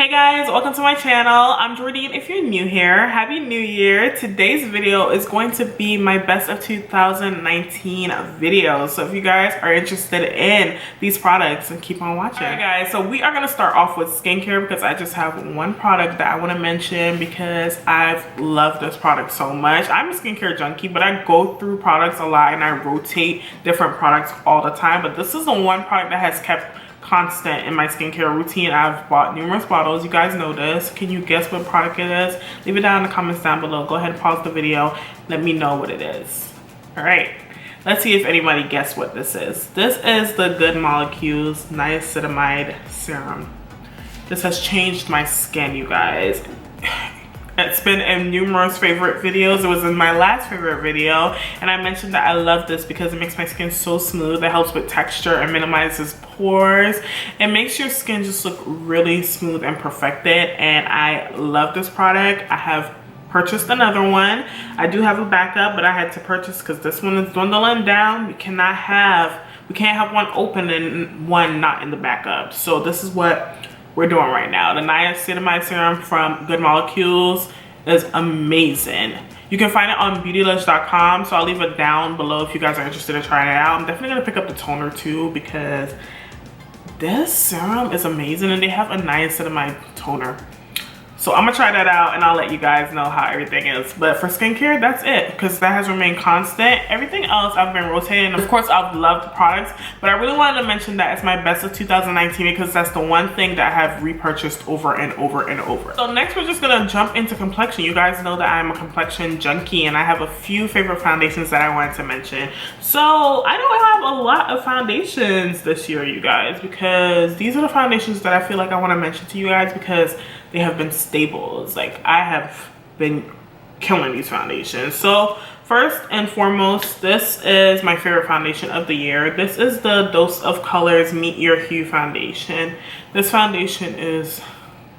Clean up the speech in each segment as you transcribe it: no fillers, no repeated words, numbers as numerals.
Hey guys, welcome to my channel. I'm Jordy, and if you're new here, happy new year. Today's video is going to be my best of 2019 videos. So if you guys are interested in these products, then keep on watching. Alright guys, so we are going to start off with skincare because I just have one product that I want to mention because I've loved this product so much. I'm a skincare junkie, but I go through products a lot and I rotate different products all the time. But this is the one product that has kept constant in my skincare routine. I've bought numerous bottles. You guys know this. Can you guess what product it is? Leave it down in the comments down below. Go ahead and pause the video. Let me know what it is. All right. Let's see if anybody guessed what this is. This is the Good Molecules Niacinamide Serum. This has changed my skin, you guys. It's been in numerous favorite videos. It was in my last favorite video, and I mentioned that I love this because it makes my skin so smooth. It helps with texture and minimizes pores. It makes your skin just look really smooth and perfected, and I love this product. I have purchased another one. I do have a backup, but I had to purchase because this one is dwindling down. We can't have one open and one not in the backup. So this is what we're doing right now. The Niacinamide Serum from Good Molecules is amazing. You can find it on beautylush.com, so I'll leave it down below if you guys are interested in trying it out. I'm definitely gonna pick up the toner too because this serum is amazing, and they have a niacinamide toner. So I'm gonna try that out and I'll let you guys know how everything is. But for skincare, that's it, because that has remained constant. Everything else I've been rotating. Of course, I've loved the products, but I really wanted to mention that it's my best of 2019 because that's the one thing that I have repurchased over and over and over. So next we're just gonna jump into complexion. You guys know that I'm a complexion junkie and I have a few favorite foundations that I wanted to mention. So I don't have a lot of foundations this year, you guys, because these are the foundations that I feel like I want to mention to you guys because they have been staples. Like, I have been killing these foundations. So first and foremost, this is my favorite foundation of the year. This is the Dose of Colors Meet Your Hue foundation. This foundation is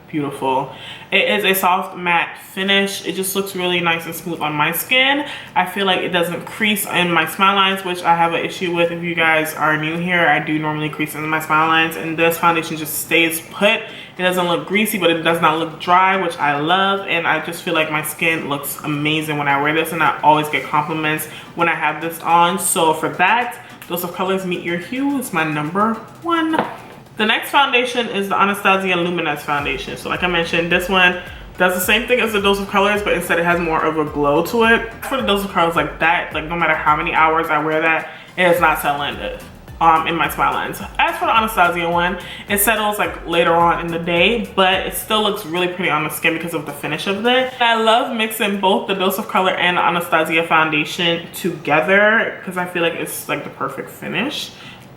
beautiful. It is a soft matte finish. It just looks really nice and smooth on my skin. I feel like it doesn't crease in my smile lines, which I have an issue with. If you guys are new here, I do normally crease in my smile lines, and this foundation just stays put. It doesn't look greasy, but it does not look dry, which I love, and I just feel like my skin looks amazing when I wear this, and I always get compliments when I have this on. So for that, Dose of Colors Meet Your Hue is my number one. The next foundation is the Anastasia Luminous Foundation. So like I mentioned, this one does the same thing as the Dose of Colors, but instead it has more of a glow to it. For the Dose of Colors, like that, like no matter how many hours I wear that, it is not settling in my smile lines. As for the Anastasia one, it settles like later on in the day, but it still looks really pretty on the skin because of the finish of it. I love mixing both the Dose of Color and the Anastasia foundation together because I feel like it's like the perfect finish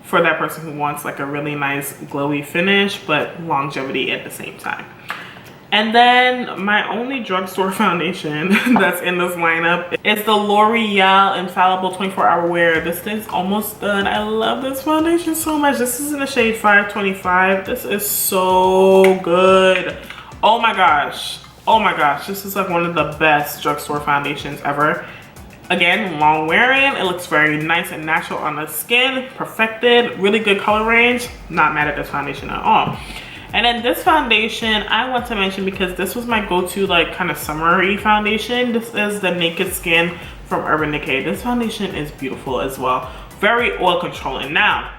for that person who wants like a really nice glowy finish but longevity at the same time. And then my only drugstore foundation that's in this lineup is the L'Oreal Infallible 24-Hour Wear. This is almost done. I love this foundation so much. This is in the shade 525. This is so good. Oh my gosh. Oh my gosh. This is like one of the best drugstore foundations ever. Again, long wearing. It looks very nice and natural on the skin. Perfected. Really good color range. Not mad at this foundation at all. And then this foundation I want to mention because this was my go-to like kind of summery foundation. This is the Naked Skin from Urban Decay. This foundation is beautiful as well. Very oil controlling. Now,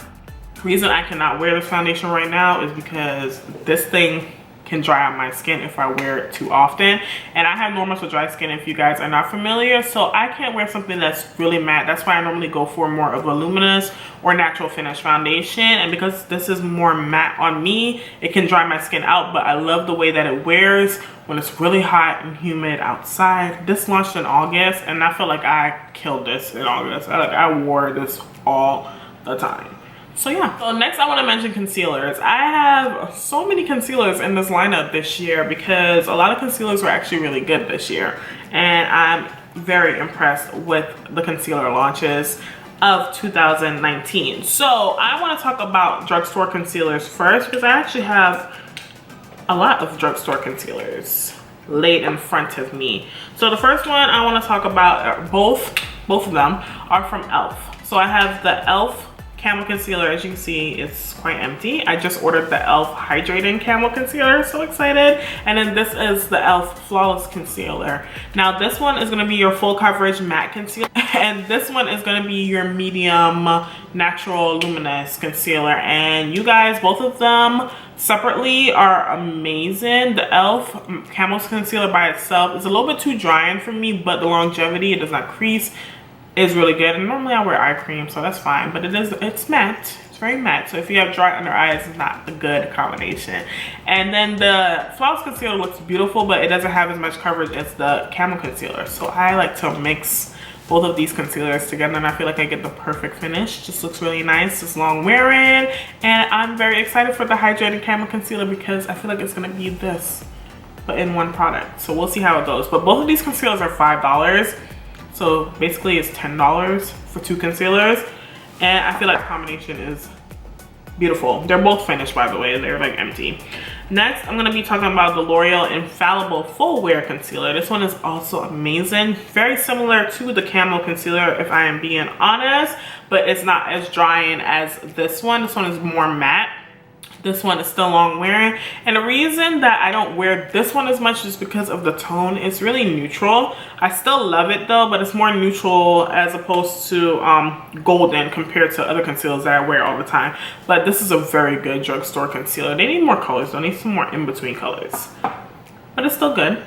the reason I cannot wear this foundation right now is because this thing can dry on my skin if I wear it too often, and I have normal to dry skin if you guys are not familiar, so I can't wear something that's really matte. That's why I normally go for more of a luminous or natural finish foundation, and because this is more matte on me, it can dry my skin out, but I love the way that it wears when it's really hot and humid outside. This launched in August, and I feel like I killed this in August. I wore this all the time. So yeah, so next I want to mention concealers. I have so many concealers in this lineup this year because a lot of concealers were actually really good this year, and I'm very impressed with the concealer launches of 2019. So I want to talk about drugstore concealers first because I actually have a lot of drugstore concealers laid in front of me. So the first one I want to talk about, both of them are from e.l.f. So I have the e.l.f. Camel concealer, as you can see, it's quite empty. I just ordered the e.l.f. Hydrating Camel Concealer, so excited. And then this is the e.l.f. Flawless Concealer. Now this one is gonna be your full coverage matte concealer, and this one is gonna be your medium natural luminous concealer. And you guys, both of them separately are amazing. The e.l.f. Camel's concealer by itself is a little bit too drying for me, but the longevity, it does not crease, is really good. And normally I wear eye cream, so that's fine, but it's matte. It's very matte, so if you have dry under eyes, it's not a good combination. And then the Flawless Concealer looks beautiful, but it doesn't have as much coverage as the Camel Concealer. So I like to mix both of these concealers together, and I feel like I get the perfect finish. Just looks really nice. It's long wearing, and I'm very excited for the Hydrating Camel Concealer because I feel like it's gonna be this, but in one product. So we'll see how it goes. But both of these concealers are $5. So basically it's $10 for 2 concealers. And I feel like the combination is beautiful. They're both finished, by the way. They're like empty. Next, I'm gonna be talking about the L'Oreal Infallible Full Wear Concealer. This one is also amazing. Very similar to the Camel Concealer, if I am being honest, but it's not as drying as this one. This one is more matte. This one is still long wearing, and the reason that I don't wear this one as much is because of the tone. It's really neutral. I still love it though, but it's more neutral as opposed to golden compared to other concealers that I wear all the time. But this is a very good drugstore concealer. They need more colors though. They need some more in-between colors, but it's still good.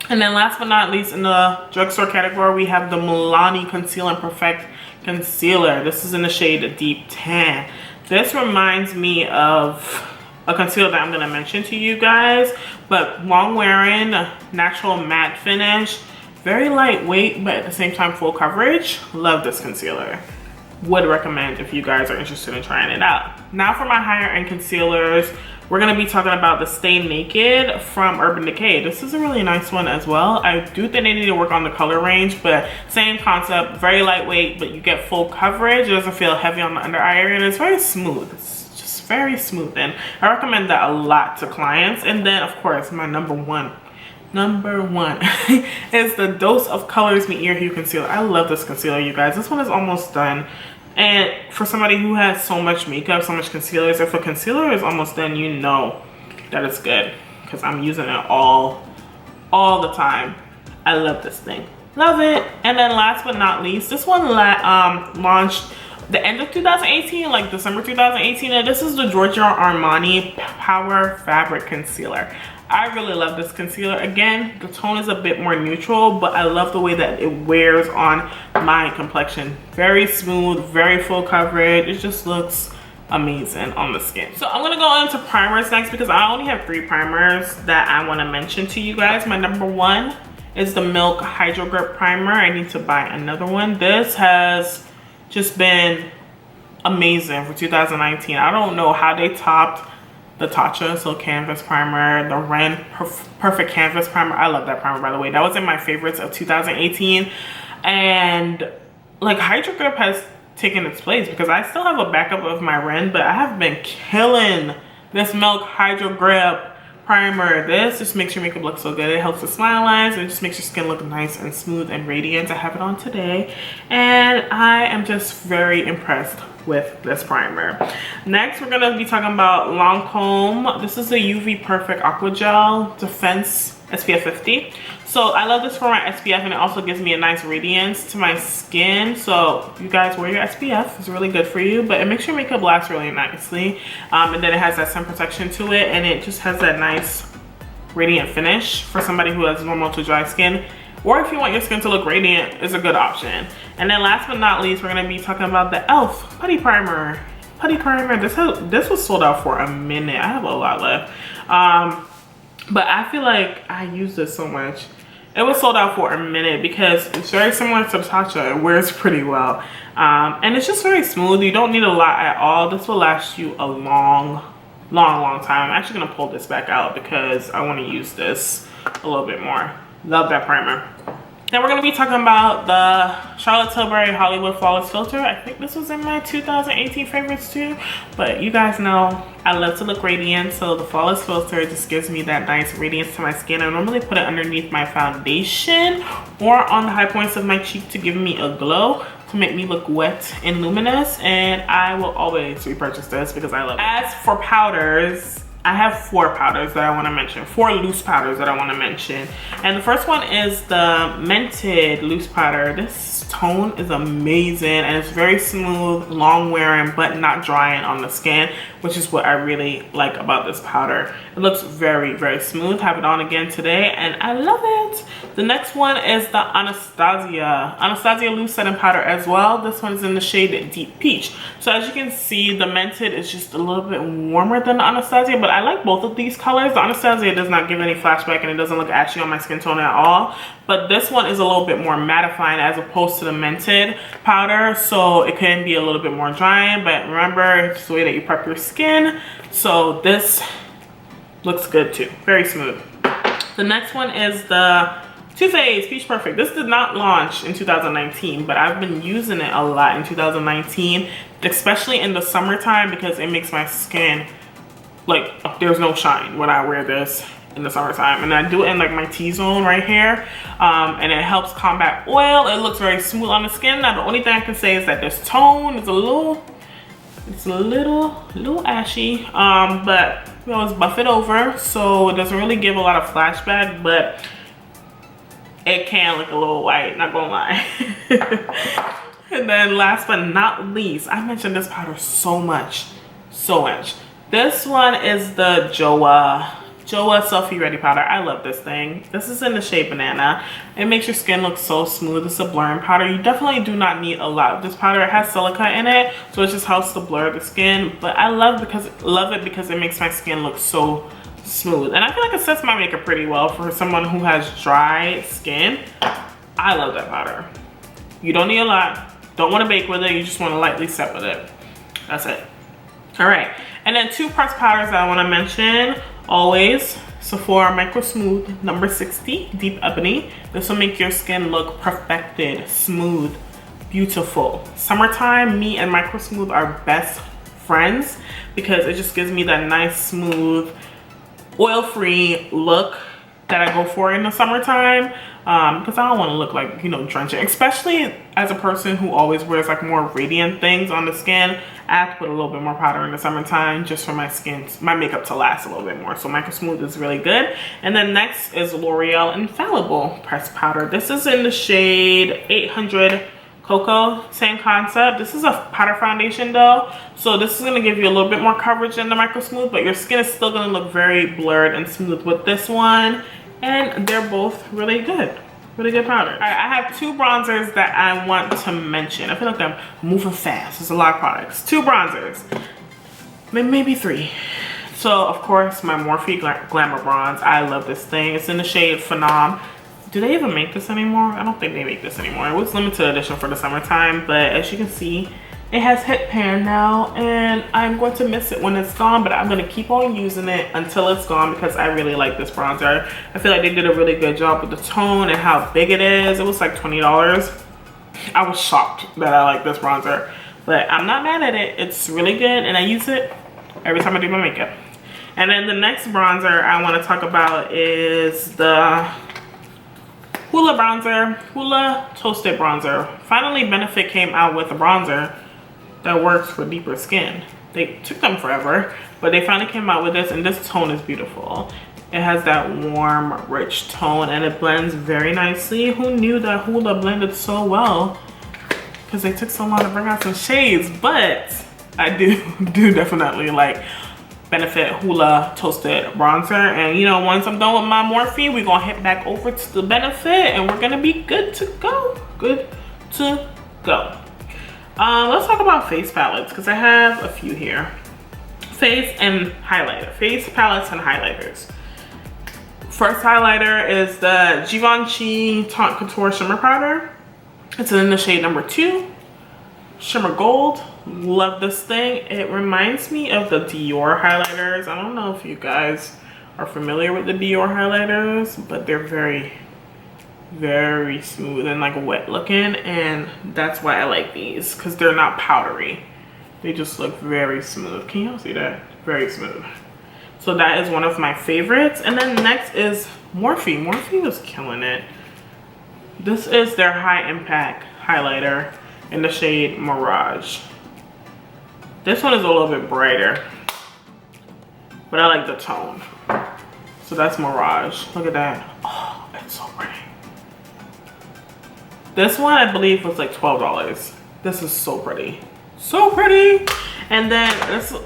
And then last but not least, in the drugstore category, we have the Milani Conceal and Perfect Concealer. This is in the shade Deep Tan. This reminds me of a concealer that I'm going to mention to you guys, but long wearing, natural matte finish, very lightweight, but at the same time full coverage. Love this concealer. Would recommend if you guys are interested in trying it out. Now for my higher end concealers, we're going to be talking about the Stay Naked from Urban Decay. This is a really nice one as well. I do think they need to work on the color range, but same concept, very lightweight, but you get full coverage. It doesn't feel heavy on the under eye area, and it's very smooth. It's just very smooth, and I recommend that a lot to clients. And then of course, my number one is the Dose of Colors Me Ear Hue Concealer. I love this concealer, you guys. This one is almost done. And for somebody who has so much makeup, so much concealers, if a concealer is almost done, you know that it's good, because I'm using it all the time. I love this thing. Love it. And then last but not least, this one launched the end of 2018, like December 2018, and this is the Giorgio Armani Power Fabric Concealer. I really love this concealer. Again, the tone is a bit more neutral, but I love the way that it wears on my complexion. Very smooth, very full coverage. It just looks amazing on the skin. So I'm gonna go into primers next because I only have 3 primers that I wanna mention to you guys. My number 1 is the Milk Hydro Grip Primer. I need to buy another one. This has just been amazing for 2019. I don't know how they topped the Natasha Silk Canvas Primer, the Raine Perfect Canvas Primer. I love that primer, by the way. That was in my favorites of 2018. And like Hydro Grip has taken its place because I still have a backup of my Raine, but I have been killing this Milk Hydro Grip Primer. This just makes your makeup look so good. It helps with smile lines and it just makes your skin look nice and smooth and radiant. I have it on today and I am just very impressed with this primer. Next, we're gonna be talking about Lancome. This is the UV Perfect Aqua Gel Defense SPF 50. So I love this for my SPF, and it also gives me a nice radiance to my skin. So you guys wear your SPF, it's really good for you, but it makes your makeup last really nicely. And then it has that sun protection to it, and it just has that nice radiant finish for somebody who has normal to dry skin. Or if you want your skin to look radiant, it's a good option. And then last but not least, we're gonna be talking about the e.l.f. Putty Primer. Putty Primer, this was sold out for a minute. I have a lot left. But I feel like I use this so much. It was sold out for a minute because it's very similar to Natasha. It wears pretty well. And it's just very smooth. You don't need a lot at all. This will last you a long time. I'm actually gonna pull this back out because I wanna use this a little bit more. Love that primer. Then we're going to be talking about the Charlotte Tilbury Hollywood Flawless Filter. I think this was in my 2018 favorites too. But you guys know I love to look radiant, so the Flawless Filter just gives me that nice radiance to my skin. I normally put it underneath my foundation or on the high points of my cheek to give me a glow. to make me look wet and luminous, and I will always repurchase this because I love it. As for powders, I have 4 powders that I want to mention, 4 loose powders that I want to mention. And the first one is the Mented loose powder. This tone is amazing and it's very smooth, long wearing, but not drying on the skin, which is what I really like about this powder. It looks very, very smooth. Have it on again today and I love it. The next one is the Anastasia loose setting powder as well. This one's in the shade Deep Peach. So as you can see, the Mented is just a little bit warmer than the Anastasia, but I like both of these colors. The Anastasia does not give any flashback and it doesn't look ashy on my skin tone at all. But this one is a little bit more mattifying as opposed to the Mented powder. So it can be a little bit more drying, but remember, it's the way that you prep your skin. So this looks good too, very smooth. The next one is the Too Faced Peach Perfect. This did not launch in 2019, but I've been using it a lot in 2019, especially in the summertime because it makes my skin like there's no shine when I wear this in the summertime. And I do it in like my T-zone right here, and it helps combat oil. It looks very smooth on the skin. Now the only thing I can say is that this tone is a little ashy, but we always buff it over so it doesn't really give a lot of flashback, but it can look a little white, not gonna lie. And then last but not least, I mentioned this powder so much. This one is the Joa Selfie Ready powder. I love this thing. This is in the shade Banana. It makes your skin look so smooth. It's a blurring powder. You definitely do not need a lot of this powder. It has silica in it, so it just helps to blur the skin. But I love it because it makes my skin look so smooth. And I feel like it sets my makeup pretty well for someone who has dry skin. I love that powder. You don't need a lot. Don't want to bake with it. You just want to lightly set with it. That's it. All right. And then 2 pressed powders that I want to mention. Always Sephora Micro Smooth number 60 Deep Ebony. This will make your skin look perfected, smooth, beautiful. Summertime, me and Micro Smooth are best friends because it just gives me that nice, smooth, oil-free look that I go for in the summertime, because I don't want to look like, you know, drenching, especially as a person who always wears like more radiant things on the skin. I have to put a little bit more powder in the summertime just for my makeup to last a little bit more. So Micro Smooth is really good. And then next is L'Oreal Infallible pressed powder. This is in the shade 800 Cocoa, same concept. This is a powder foundation though, so this is going to give you a little bit more coverage than the Micro Smooth, but your skin is still going to look very blurred and smooth with this one. And they're both really good powder. All right, I have 2 bronzers that I want to mention. I feel like I'm moving fast. There's a lot of products. 2 bronzers, maybe 3. So of course my Morphe Glamour Bronze. I love this thing. It's in the shade Phenom. Do they even make this anymore? I don't think they make this anymore. It was limited edition for the summertime, but as you can see, it has headband now, and I'm going to miss it when it's gone, but I'm going to keep on using it until it's gone because I really like this bronzer. I feel like they did a really good job with the tone and how big it is. It was like $20. I was shocked that I like this bronzer, but I'm not mad at it. It's really good, and I use it every time I do my makeup. And then the next bronzer I want to talk about is the Hoola bronzer, Hoola Toasted Bronzer. Finally, Benefit came out with a bronzer that works for deeper skin. They took them forever, but they finally came out with this, and this tone is beautiful. It has that warm, rich tone, and it blends very nicely. Who knew that Hoola blended so well? Because they took so long to bring out some shades, but I do definitely like Benefit Hoola Toasted Bronzer. And you know, once I'm done with my Morphe, we're gonna head back over to the Benefit and we're gonna be good to go. Let's talk about face palettes because I have a few here. Face palettes and highlighters. First highlighter is the Givenchy Taunt Couture Shimmer Powder. It's in the shade number 2, Shimmer Gold. Love this thing. It reminds me of the Dior highlighters. I don't know if you guys are familiar with the Dior highlighters, but they're very, very smooth and like wet looking, and that's why I like these, because they're not powdery. They just look very smooth. Can y'all see that? Very smooth. So that is one of my favorites. And then next is Morphe. Morphe was killing it. This is their high impact highlighter. in the shade Mirage. This one is a little bit brighter, but I like the tone. So that's Mirage. Look at that. Oh, it's so pretty. This one I believe was like $12. This is so pretty. So pretty. And then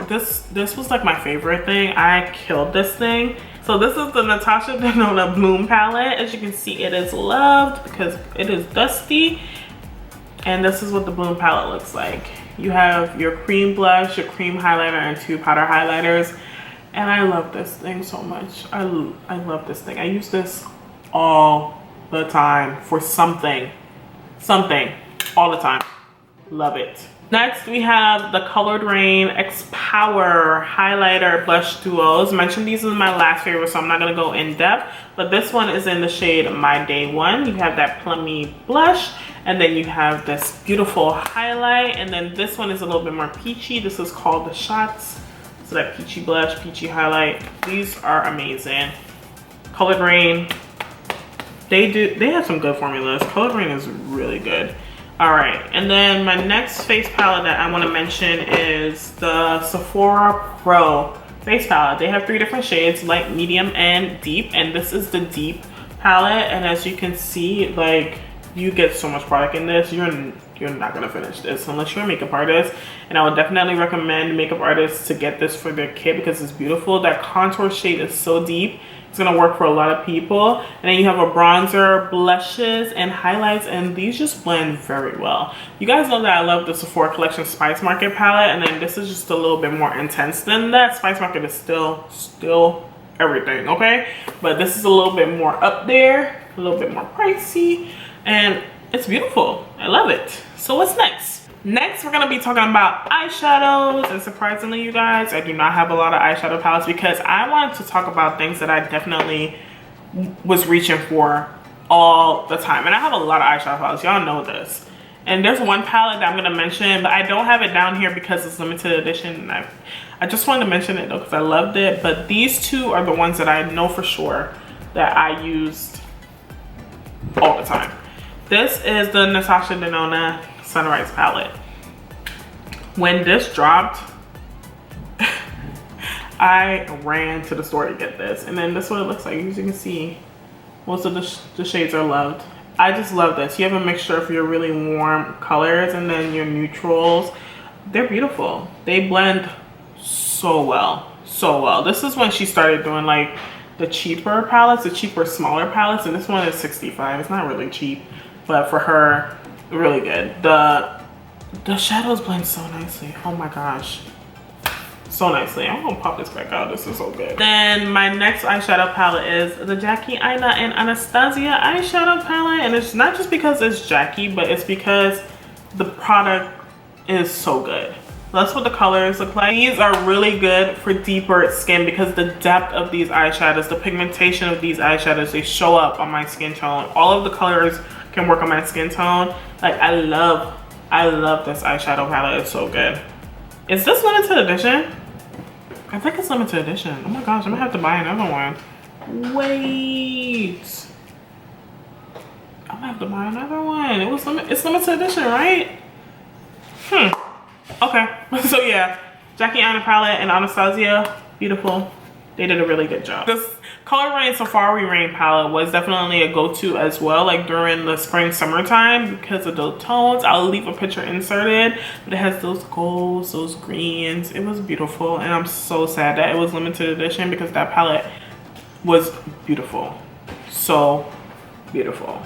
this was like my favorite thing. I killed this thing. So this is the Natasha Denona Bloom palette. As you can see, it is loved because it is dusty. And this is what the Bloom palette looks like. You have your cream blush, your cream highlighter, and 2 powder highlighters. And I love this thing so much. I love this thing. I use this all the time for something all the time. Love it. Next, we have the Colored Raine X Power Highlighter Blush Duos. Mentioned these is my last favorite, so I'm not gonna go in depth. But this one is in the shade My Day One. You have that plummy blush, and then you have this beautiful highlight, and then this one is a little bit more peachy. This is called the Shots. So that peachy blush, peachy highlight. These are amazing. Colored Raine. They have some good formulas. Colored Raine is really good. All right, and then my next face palette that I want to mention is the Sephora Pro face palette. They have 3 different shades, light, medium, and deep, and this is the deep palette. And as you can see, like, you get so much product in this. You're not gonna finish this unless you're a makeup artist, and I would definitely recommend makeup artists to get this for their kit because it's beautiful. That contour shade is so deep. It's gonna work for a lot of people. And then you have a bronzer, blushes, and highlights, and these just blend very well. You guys know that I love the Sephora Collection Spice Market palette, and then this is just a little bit more intense than that. Spice Market is still everything, okay? But this is a little bit more up there, a little bit more pricey, and it's beautiful. I love it. So what's next? Next, we're gonna be talking about eyeshadows, and surprisingly, you guys, I do not have a lot of eyeshadow palettes because I wanted to talk about things that I definitely was reaching for all the time. And I have a lot of eyeshadow palettes, y'all know this. And there's one palette that I'm gonna mention, but I don't have it down here because it's limited edition. And I just wanted to mention it though because I loved it. But these 2 are the ones that I know for sure that I used all the time. This is the Natasha Denona Sunrise palette. When this dropped, I ran to the store to get this, and then this is what it looks like. As you can see, most of the shades are loved. I just love this. You have a mixture of your really warm colors and then your neutrals. They're beautiful. They blend so well, so well. This is when she started doing like the cheaper palettes, the cheaper, smaller palettes, and this one is $65. It's not really cheap, but for her, really good. The shadows blend so nicely. Oh my gosh, so nicely. I'm gonna pop this back out. This is so good. Then my next eyeshadow palette is the Jackie, Aina, and Anastasia eyeshadow palette, and it's not just because it's Jackie, but it's because the product is so good. That's what the colors look like. These are really good for deeper skin because the depth of these eyeshadows, the pigmentation of these eyeshadows, they show up on my skin tone. All of the colors can work on my skin tone. Like, I love this eyeshadow palette. It's so good. Is this limited edition? I think it's limited edition. Oh my gosh, I'm gonna have to buy another one. Wait, I'm gonna have to buy another one. It's limited edition, right? Okay, so yeah, Jackie, Aina palette and Anastasia, beautiful. They did a really good job. This Colored Raine Safari Raine palette was definitely a go-to as well, like during the spring, summertime, because of those tones. I'll leave a picture inserted, but it has those golds, those greens. It was beautiful, and I'm so sad that it was limited edition because that palette was beautiful. So beautiful.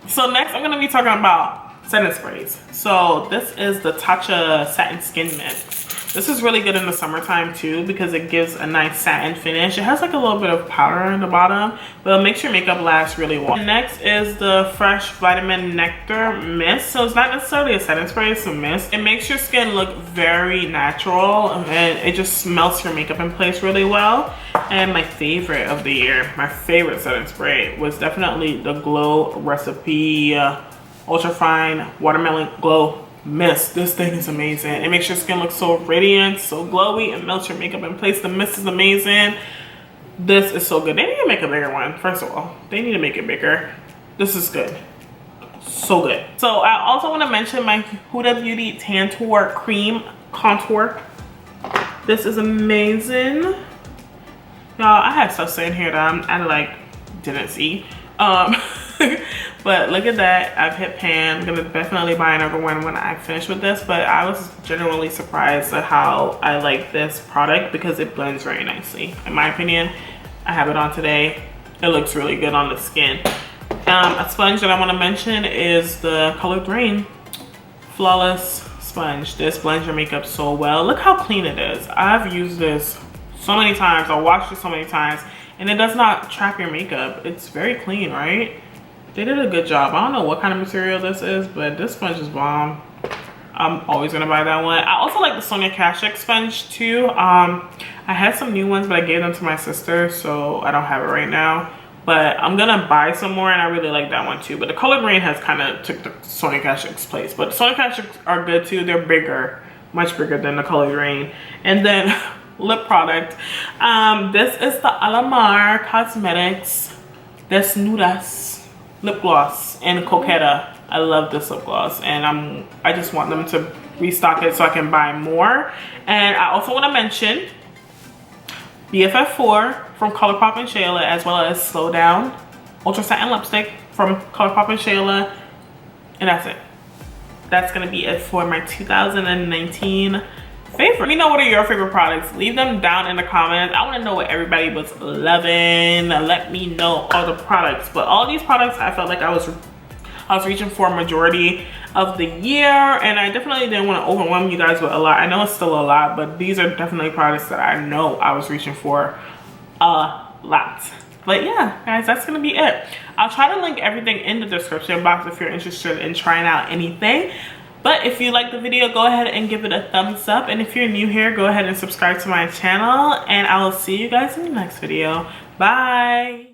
So next, I'm gonna be talking about setting sprays. So this is the Tatcha Satin Skin Mist. This is really good in the summertime too because it gives a nice satin finish. It has like a little bit of powder in the bottom, but it makes your makeup last really well. Next is the Fresh Vitamin Nectar Mist. So it's not necessarily a setting spray, it's a mist. It makes your skin look very natural and it just melts your makeup in place really well. And my favorite of the year, my favorite setting spray was definitely the Glow Recipe Ultra Fine Watermelon Glow Mist. This thing is amazing. It makes your skin look so radiant, so glowy, and melts your makeup in place. The mist is amazing. This is so good. They need to make a bigger one. First of all, they need to make it bigger. This is good. So good. So I also want to mention my Huda Beauty Tantour Cream Contour. This is amazing. Y'all, I have stuff sitting here that I like didn't see. But look at that. I've hit pan. I'm gonna definitely buy another one when I finish with this, but I was genuinely surprised at how I like this product because it blends very nicely. In my opinion, I have it on today. It looks really good on the skin. A sponge that I want to mention is the Colored Raine Flawless Sponge. This blends your makeup so well. Look how clean it is. I've used this so many times. I washed it so many times, and it does not trap your makeup. It's very clean, right? They did a good job. I don't know what kind of material this is, but this sponge is bomb. I'm always gonna buy that one. I also like the Sonia Kashuk sponge too. I had some new ones, but I gave them to my sister, so I don't have it right now. But I'm gonna buy some more, and I really like that one too. But the Colored Raine has kind of took the Sonia Kashuk's place. But the Sonia Kashuks are good too. They're bigger, much bigger than the Colored Raine. And then lip product. This is the Alamar Cosmetics DesNudeas lip gloss in Coqueta. I love this lip gloss, and I just want them to restock it so I can buy more. And I also want to mention BFF4 from ColourPop and Shayla, as well as Slow Down Ultra Satin Lipstick from ColourPop and Shayla. And that's it. That's gonna be it for my 2019 favorite. Let me know what are your favorite products. Leave them down in the comments. I want to know what everybody was loving. Let me know all the products. But all these products, I felt like I was reaching for a majority of the year, and I definitely didn't want to overwhelm you guys with a lot. I know it's still a lot, but these are definitely products that I know I was reaching for a lot. But yeah, guys, that's gonna be it. I'll try to link everything in the description box if you're interested in trying out anything. But if you like the video, go ahead and give it a thumbs up. And if you're new here, go ahead and subscribe to my channel. And I will see you guys in the next video. Bye.